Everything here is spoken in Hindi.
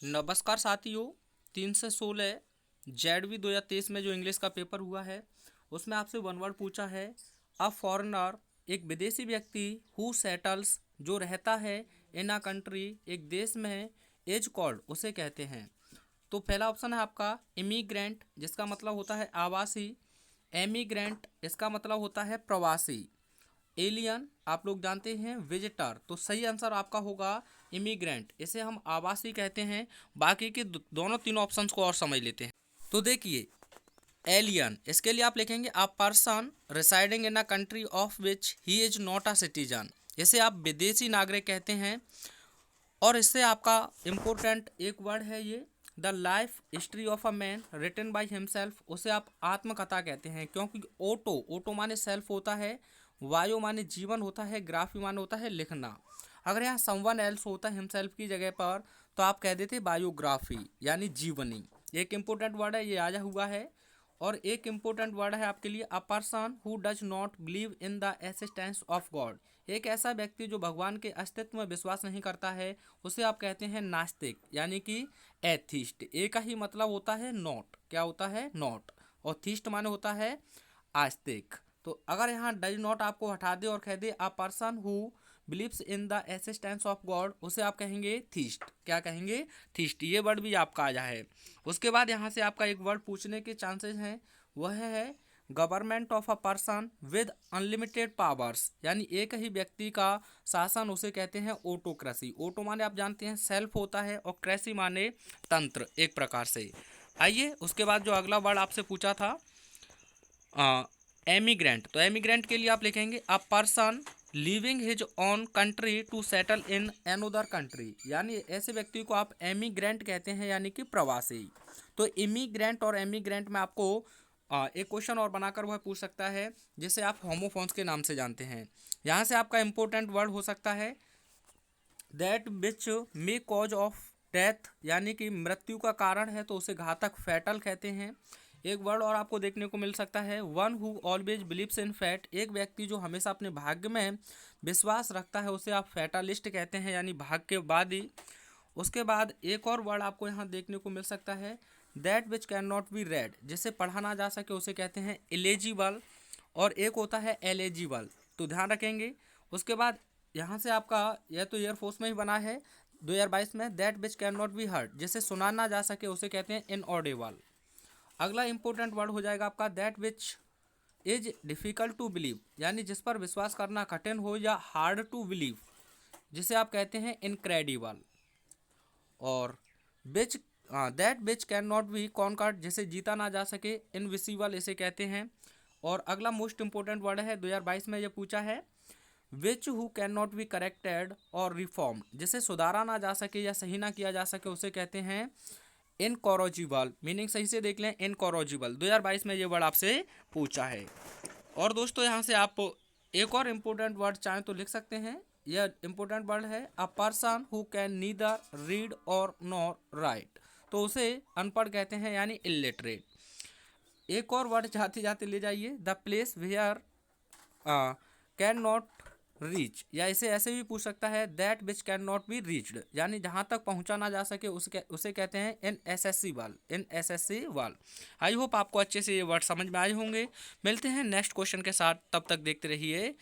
नमस्कार साथियों। 316 जेडवी 2023 में जो इंग्लिश का पेपर हुआ है उसमें आपसे वन वर्ड पूछा है। अ फॉरेनर एक विदेशी व्यक्ति हु सेटल्स जो रहता है इन अ कंट्री एक देश में एज कॉल्ड उसे कहते हैं। तो पहला ऑप्शन है आपका इमिग्रेंट जिसका मतलब होता है आवासी। एमिग्रेंट इसका मतलब होता है प्रवासी। एलियन आप लोग जानते हैं विजिटर। तो सही आंसर आपका होगा इमिग्रेंट, इसे हम आवासी कहते हैं। बाकी के दोनों तीनों ऑप्शंस को और समझ लेते हैं। तो देखिए एलियन इसके लिए आप लिखेंगे a person residing in a country of which he is not a citizen, इसे आप विदेशी नागरिक कहते हैं। और इससे आपका इम्पोर्टेंट एक वर्ड है ये the life history of a man written by himself, उसे आप आत्मकथा कहते हैं। क्योंकि ओटो ओटो माने सेल्फ होता है, वायो माने जीवन होता है, ग्राफी माने होता है लिखना। अगर यहाँ समवन एल्स होता है हिमसेल्फ की जगह पर तो आप कह देते बायोग्राफी यानी जीवनी। एक इम्पोर्टेंट वर्ड है ये आया हुआ है। और एक इम्पोर्टेंट वर्ड है आपके लिए अ person who does not believe in the existence of God, एक ऐसा व्यक्ति जो भगवान के अस्तित्व में विश्वास नहीं करता है उसे आप कहते हैं नास्तिक यानी कि एथिस्ट। एक का ही मतलब होता है नॉट, क्या होता है नॉट, और थीस्ट माने होता है आस्तिक। तो अगर यहाँ डज नॉट आपको हटा दे और कह दे a person who believes in the existence of God उसे आप कहेंगे थीस्ट। क्या कहेंगे? थीस्ट। ये वर्ड भी आपका आया है। उसके बाद यहाँ से आपका एक वर्ड पूछने के चांसेस हैं, वह है government of a person with unlimited powers, यानी एक ही व्यक्ति का शासन उसे कहते हैं ऑटोक्रेसी। ऑटो माने आप जानते हैं सेल्फ होता है और क्रेसी माने तंत्र एक प्रकार से। आइए उसके बाद जो अगला वर्ड आपसे पूछा था एमिग्रेंट, तो एमिग्रेंट के लिए आप लिखेंगे a person living his own country to settle in another country, यानी ऐसे व्यक्ति को आप एमिग्रेंट कहते हैं यानी कि प्रवासी। तो इमिग्रेंट और एमिग्रेंट में आपको एक क्वेश्चन और बनाकर वह पूछ सकता है जिसे आप होमोफोन्स के नाम से जानते हैं। यहाँ से आपका इंपॉर्टेंट वर्ड हो सकता है that which may cause of death, यानी कि मृत्यु का कारण है तो उसे घातक फैटल कहते हैं। एक वर्ड और आपको देखने को मिल सकता है one who always believes in fat, एक व्यक्ति जो हमेशा अपने भाग्य में विश्वास रखता है उसे आप फैटालिस्ट कहते हैं यानी भाग्यवादी। उसके बाद एक और वर्ड आपको यहाँ देखने को मिल सकता है that which can not B red, जिसे पढ़ा ना जा सके उसे कहते हैं इलेजिबल। और एक होता है एलिजिबल, तो ध्यान रखेंगे। उसके बाद यहाँ से आपका यह तो एयरफोर्स में ही बना है 2022 में, that which can not be heard, जिसे सुना ना जा सके उसे कहते हैं इनऑडिबल। अगला इंपॉर्टेंट वर्ड हो जाएगा आपका that which is difficult to believe, यानी जिस पर विश्वास करना कठिन हो या हार्ड टू बिलीव, जिसे आप कहते हैं इनक्रेडिबल। और which that which can not be conquered, जिसे जीता ना जा सके इनविसिबल इसे कहते हैं। और अगला मोस्ट इंपोर्टेंट वर्ड है 2022 में ये पूछा है which who can not be corrected और रिफॉर्म, जिसे सुधारा ना जा सके या सही ना किया जा सके उसे कहते हैं इनकॉरोजिबल। मीनिंग सही से देख लें, इनकॉरोजिबल 2022 में ये वर्ड आपसे पूछा है। और दोस्तों यहाँ से आप एक और इम्पोर्टेंट वर्ड चाहें तो लिख सकते हैं। यह इम्पोर्टेंट वर्ड है अ person who can neither read और नॉर राइट, तो उसे अनपढ़ कहते हैं यानी इलिटरेट। एक और वर्ड जाते जाते ले जाइए the place where can not reach, या इसे ऐसे भी पूछ सकता है that which can not be reached, यानी जहाँ तक पहुँचा ना जा सके उसे कहते हैं इनएसेसिबल, इनएसेसिबल। आई होप आपको अच्छे से ये वर्ड समझ में आए होंगे। मिलते हैं नेक्स्ट क्वेश्चन के साथ, तब तक देखते रहिए